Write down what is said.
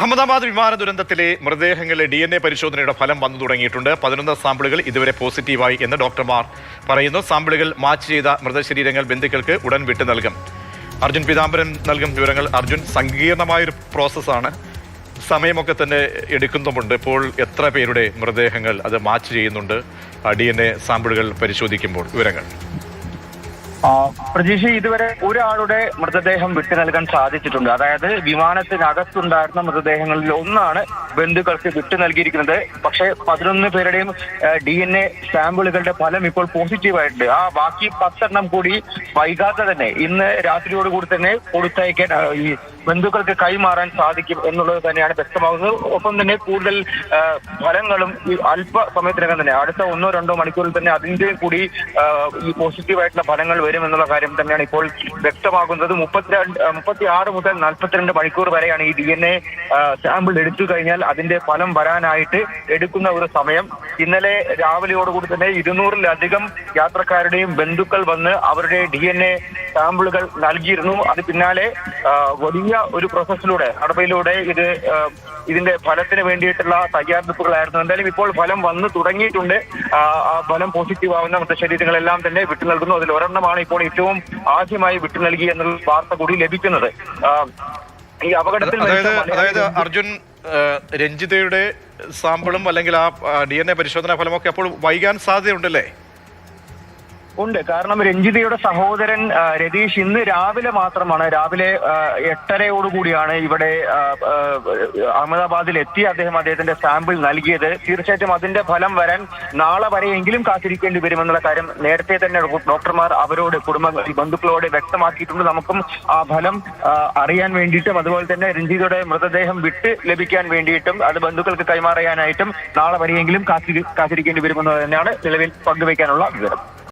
അഹമ്മദാബാദ് വിമാന ദുരന്തത്തിലെ മൃതദേഹങ്ങളിലെ DNA പരിശോധനയുടെ ഫലം വന്നു തുടങ്ങിയിട്ടുണ്ട്. 11 സാമ്പിളുകൾ ഇതുവരെ പോസിറ്റീവായി എന്ന് ഡോക്ടർമാർ പറയുന്നു. സാമ്പിളുകൾ മാച്ച് ചെയ്ത മൃതശരീരങ്ങൾ ബന്ധുക്കൾക്ക് ഉടൻ വിട്ടു നൽകും. അർജുൻ പീതാംബരൻ നൽകും വിവരങ്ങൾ. അർജുൻ, സങ്കീർണമായൊരു പ്രോസസ്സാണ്, സമയമൊക്കെ തന്നെ എടുക്കുന്നുമുണ്ട്. ഇപ്പോൾ എത്ര പേരുടെ മൃതദേഹങ്ങൾ അത് മാച്ച് ചെയ്യുന്നുണ്ട് DNA സാമ്പിളുകൾ പരിശോധിക്കുമ്പോൾ? വിവരങ്ങൾ. പ്രതീക്ഷ, ഇതുവരെ ഒരാളുടെ മൃതദേഹം വിട്ടു നൽകാൻ സാധിച്ചിട്ടുണ്ട്. അതായത് വിമാനത്തിനകത്തുണ്ടായിരുന്ന മൃതദേഹങ്ങളിൽ ഒന്നാണ് ബന്ധുക്കൾക്ക് വിട്ടു നൽകിയിരിക്കുന്നത്. പക്ഷേ 11 പേരുടെയും DNA സാമ്പിളുകളുടെ ഫലം ഇപ്പോൾ പോസിറ്റീവായിട്ടുണ്ട്. ബാക്കി 10 എണ്ണം കൂടി വൈകാതെ തന്നെ ഇന്ന് രാത്രിയോടുകൂടി തന്നെ കൊടുത്തയക്കാൻ ഈ ബന്ധുക്കൾക്ക് കൈമാറാൻ സാധിക്കും എന്നുള്ളത് തന്നെയാണ് വ്യക്തമാകുന്നത്. ഒപ്പം തന്നെ കൂടുതൽ ഫലങ്ങളും ഈ അല്പ സമയത്തിനകം തന്നെ അടുത്ത 1-2 മണിക്കൂറിൽ തന്നെ അതിന്റെ കൂടി ഈ പോസിറ്റീവായിട്ടുള്ള ഫലങ്ങൾ വരും എന്നുള്ള കാര്യം തന്നെയാണ് ഇപ്പോൾ വ്യക്തമാകുന്നത്. 36 മുതൽ 42 മണിക്കൂർ വരെയാണ് ഈ DNA സാമ്പിൾ എടുത്തു കഴിഞ്ഞാൽ അതിന്റെ ഫലം വരാനായിട്ട് എടുക്കുന്ന ഒരു സമയം. ഇന്നലെ രാവിലെയോടുകൂടി തന്നെ 200-ലധികം യാത്രക്കാരുടെയും ബന്ധുക്കൾ വന്ന് അവരുടെ DNA സാമ്പിളുകൾ നൽകിയിരുന്നു. അത് പിന്നാലെ വലിയ ഒരു പ്രോസസ്സിലൂടെ നടപടിയിലൂടെ ഇതിന്റെ ഫലത്തിന് വേണ്ടിയിട്ടുള്ള തയ്യാറെടുപ്പുകളായിരുന്നു. എന്തായാലും ഇപ്പോൾ ഫലം വന്നു തുടങ്ങിയിട്ടുണ്ട്. ഫലം പോസിറ്റീവ് ആവുന്ന മൃതശരീരങ്ങളെല്ലാം തന്നെ വിട്ടു നൽകുന്നു. അതിൽ ഒരെണ്ണമാണ് ഇപ്പോൾ ഏറ്റവും ആദ്യമായി വിട്ടു നൽകി എന്നുള്ള വാർത്ത കൂടി ലഭിക്കുന്നത്. ഈ അപകടത്തിൽ അതായത് അർജുൻ, രഞ്ജിതയുടെ സാമ്പിളും അല്ലെങ്കിൽ ആ DNA പരിശോധനാ ഫലമൊക്കെ അപ്പോൾ വൈകാൻ സാധ്യതയുണ്ടല്ലേ? ഉണ്ട്. കാരണം രഞ്ജിതയുടെ സഹോദരൻ രതീഷ് ഇന്ന് രാവിലെ മാത്രമാണ്, രാവിലെ 8:30 ഇവിടെ അഹമ്മദാബാദിൽ എത്തി അദ്ദേഹത്തിന്റെ സാമ്പിൾ നൽകിയത്. തീർച്ചയായിട്ടും അതിന്റെ ഫലം വരാൻ നാളെ വരെയെങ്കിലും കാത്തിരിക്കേണ്ടി വരുമെന്നുള്ള കാര്യം നേരത്തെ തന്നെ ഡോക്ടർമാർ അവരോട് ബന്ധുക്കളോട് വ്യക്തമാക്കിയിട്ടുണ്ട്. നമുക്കും ആ ഫലം അറിയാൻ വേണ്ടിയിട്ടും അതുപോലെ തന്നെ രഞ്ജിതയുടെ മൃതദേഹം വിട്ട് ലഭിക്കാൻ വേണ്ടിയിട്ടും അത് ബന്ധുക്കൾക്ക് കൈമാറാനായിട്ടും നാളെ വരെയെങ്കിലും കാത്തിരിക്കേണ്ടി വരുമെന്ന് തന്നെയാണ് നിലവിൽ പങ്കുവയ്ക്കാനുള്ള വിവരം.